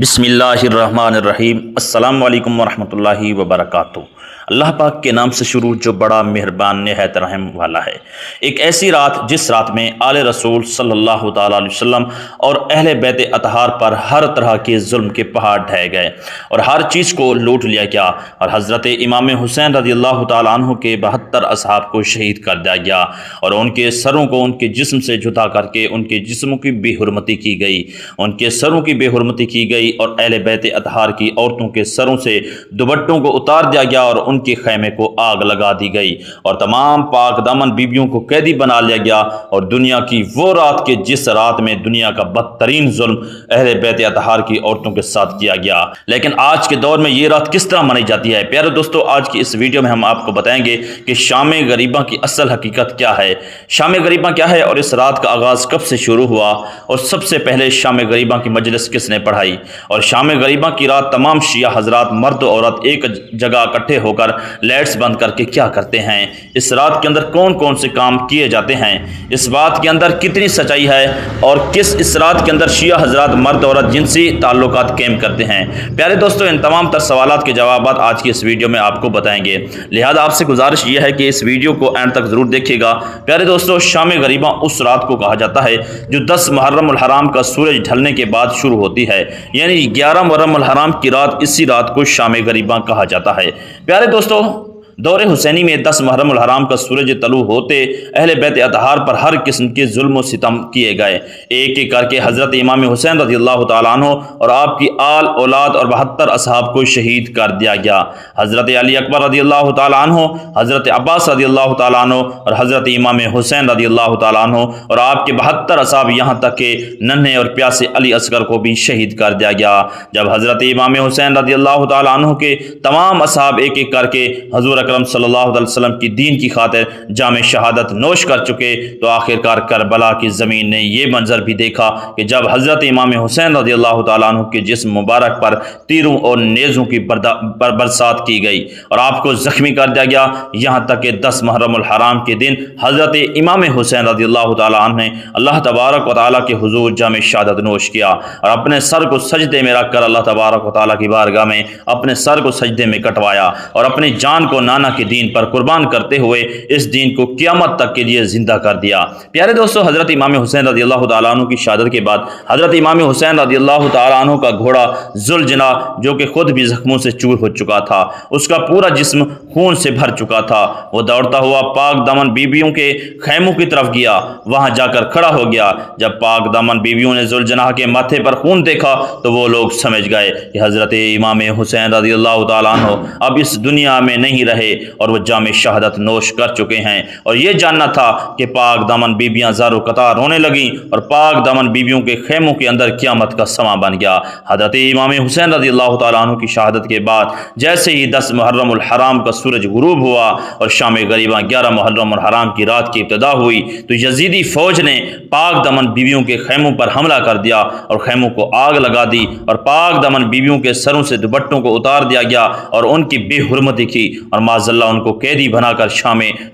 بسم اللہ الرحمن الرحیم۔ السلام علیکم ورحمۃ اللہ وبرکاتہ۔ اللہ پاک کے نام سے شروع جو بڑا مہربان نہایت رحم والا ہے۔ ایک ایسی رات جس رات میں آل رسول صلی اللہ تعالیٰ علیہ وسلم اور اہل بیت اطہار پر ہر طرح کے ظلم کے پہاڑ ڈھائے گئے اور ہر چیز کو لوٹ لیا گیا، اور حضرت امام حسین رضی اللہ تعالیٰ عنہ کے 72 اصحاب کو شہید کر دیا گیا، اور ان کے سروں کو ان کے جسم سے جدا کر کے ان کے جسموں کی بے حرمتی کی گئی، ان کے سروں کی بے حرمتی کی گئی، اور اہل بیت اطہار کی عورتوں کے سروں سے دوپٹوں کو اتار دیا گیا، اور ان کے خیمے کو آگ لگا دی گئی، اور تمام پاک دامن بیبیوں کو قیدی بنا لیا گیا۔ اور دنیا کی وہ رات کے جس رات میں دنیا کا بدترین ظلم اہل بیت اطہار کی عورتوں کے ساتھ کیا گیا۔ لیکن آج کے دور میں یہ رات کس طرح منائی جاتی ہے؟ پیارے دوستو، آج کی اس ویڈیو میں ہم آپ کو بتائیں گے کہ شام غریباں کی اصل حقیقت کیا ہے، شام غریباں کیا ہے، اور اس رات کا آغاز کب سے شروع ہوا، اور سب سے پہلے شام غریباں کی مجلس کس نے پڑھائی، اور شام غریباں کی رات تمام شیعہ حضرات مرد و عورت ایک جگہ اکٹھے ہو کر لائٹس بند کر کے کیا کرتے ہیں، اس رات کے اندر کون کون سے کام کیے جاتے ہیں، اس بات کے اندر کتنی سچائی ہے، اور اس رات کے اندر شیعہ حضرات مرد عورت جنسی تعلقات قائم کرتے ہیں۔ پیارے دوستو، ان تمام تر سوالات کے جوابات آج کی اس ویڈیو میں آپ کو بتائیں گے، لہذا آپ سے گزارش یہ ہے کہ اس ویڈیو کو اینڈ تک ضرور دیکھیے گا۔ پیارے دوستو، شام غریباں اس رات کو کہا جاتا ہے جو 10 محرم الحرام کا سورج ڈھلنے کے بعد شروع ہوتی ہے، یعنی 11 محرم الحرام کی رات، اسی رات کو شام غریباں کہا جاتا ہے۔ پیارے دوستو، دور حسینی میں 10 محرم الحرام کا سورج طلوع ہوتے اہل بیت اطہار پر ہر قسم کے ظلم و ستم کیے گئے، ایک ایک کر کے حضرت امام حسین رضی اللہ تعالیٰ عنہ اور آپ کی آل اولاد اور 72 اصحاب کو شہید کر دیا گیا۔ حضرت علی اکبر رضی اللہ تعالیٰ عنہ، حضرت عباس رضی اللہ تعالیٰ عنہ اور حضرت امام حسین رضی اللہ تعالیٰ عنہ اور آپ کے 72 اصحاب، یہاں تک کہ ننھے اور پیاسے علی اصغر کو بھی شہید کر دیا گیا۔ جب حضرت امام حسین رضی اللہ تعالیٰ عنہ کے تمام اصحاب ایک ایک کر کے حضور اکرم صلی اللہ علیہ وسلم کی دین کی خاطر جام شہادت نوش کر چکے، تو آخرکار کربلا کی زمین نے یہ منظر بھی دیکھا کہ جب حضرت امام حسین رضی اللہ تعالیٰ عنہ کے جسم مبارک پر تیروں اور نیزوں کی برسات کی گئی اور آپ کو زخمی کر دیا گیا، یہاں تک کہ 10 محرم الحرام کے دن حضرت امام حسین رضی اللہ تعالیٰ عنہ نے اللہ تبارک و تعالیٰ کے حضور جام شہادت نوش کیا، اور اپنے سر کو سجدے میں رکھ کر اللہ تبارک و تعالیٰ کی بارگاہ میں اپنے سر کو سجدے میں کٹوایا، اور اپنی جان کو نانا کے دین پر قربان کرتے ہوئے اس دین کو قیامت تک کے لیے زندہ کر دیا۔ پیارے دوستو، حضرت امام حسین رضی اللہ تعالیٰ عنہ کی شہادت کے بعد حضرت امام حسین رضی اللہ تعالیٰ عنہ کا گھوڑا ذوالجناح، جو کہ خود بھی زخموں سے چور ہو چکا تھا، اس کا پورا جسم خون سے بھر چکا تھا، وہ دوڑتا ہوا پاک دامن بیویوں کے خیموں کی طرف گیا، وہاں جا کر کھڑا ہو گیا۔ جب پاک دامن بیویوں نے ذوالجناح کے ماتھے پر خون دیکھا تو وہ لوگ سمجھ گئے کہ حضرت امام حسین رضی اللہ تعالیٰ عنہ اب اس دنیا میں نہیں رہے اور وہ جام شہادت نوش کر چکے ہیں، اور یہ جاننا تھا کہ پاک دامن بیبیاں زارو قطار رونے لگیں، اور پاک دامن بیبیوں کے خیموں کے اندر قیامت کا سماں بن گیا۔ حضرت امام حسین رضی اللہ تعالیٰ عنہ کی شہادت کے بعد جیسے ہی 10 محرم الحرام کا سورج غروب ہوا اور شام غریباں 11 محرم الحرام کی رات کی ابتدا ہوئی، تو یزیدی فوج نے پاک دامن بیبیوں کے خیموں پر حملہ کر دیا اور خیموں کو آگ لگا دی، اور پاک دامن بیبیوں کے سروں سے دوپٹوں کو اتار دیا گیا اور ان کی بے حرمتی کی، اور معاذ اللہ ان کو قیدی بنا کر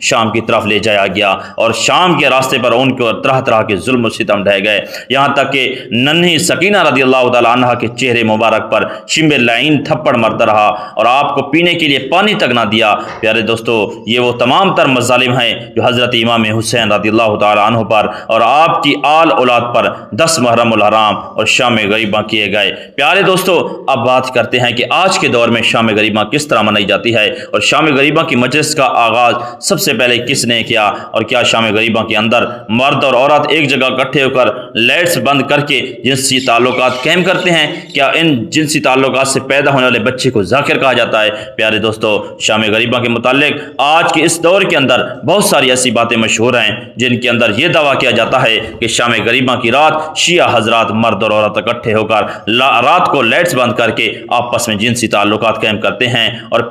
شام کی طرف لے جایا گیا، اور شام کے راستے پر ان کو طرح طرح کے ظلم و ستم ڈھائے گئے، یہاں تک کہ ننھی سکینہ رضی اللہ تعالی عنہا کے چہرے مبارک پر شمبے لعین تھپڑ مرتا رہا اور آپ کو پینے کے لیے پانی تک نہ دیا۔ پیارے دوستو، یہ وہ تمام تر مظالم ہیں جو حضرت امام حسین رضی اللہ تعالی عنہ پر اور آپ کی آل اولاد پر 10 محرم الحرام اور شام غریباں کیے گئے۔ پیارے دوستو، اب بات کرتے ہیں کہ آج کے دور میں شام غریباں کس طرح منائی جاتی ہے، اور شام غریباں کی مجلس کا آغاز سب سے پہلے کس نے کیا، اور کیا شام غریباں کے اندر مرد اور عورت ایک جگہ اکٹھے ہو کر لائٹس بند کر کے جنسی تعلقات قائم کرتے ہیں؟ کیا ان جنسی تعلقات سے پیدا ہونے والے بچے کو ذاکر کہا جاتا ہے؟ پیارے دوستو، شام غریباں کے متعلق آج کے اس دور کے اندر بہت ساری ایسی باتیں مشہور ہیں جن کے اندر یہ دعویٰ کیا جاتا ہے کہ شام غریباں کی رات شیعہ حضرات مرد اور عورت اکٹھے ہو کر رات کو لائٹس بند کر کے آپس میں جنسی تعلقات قائم کرتے ہیں، اور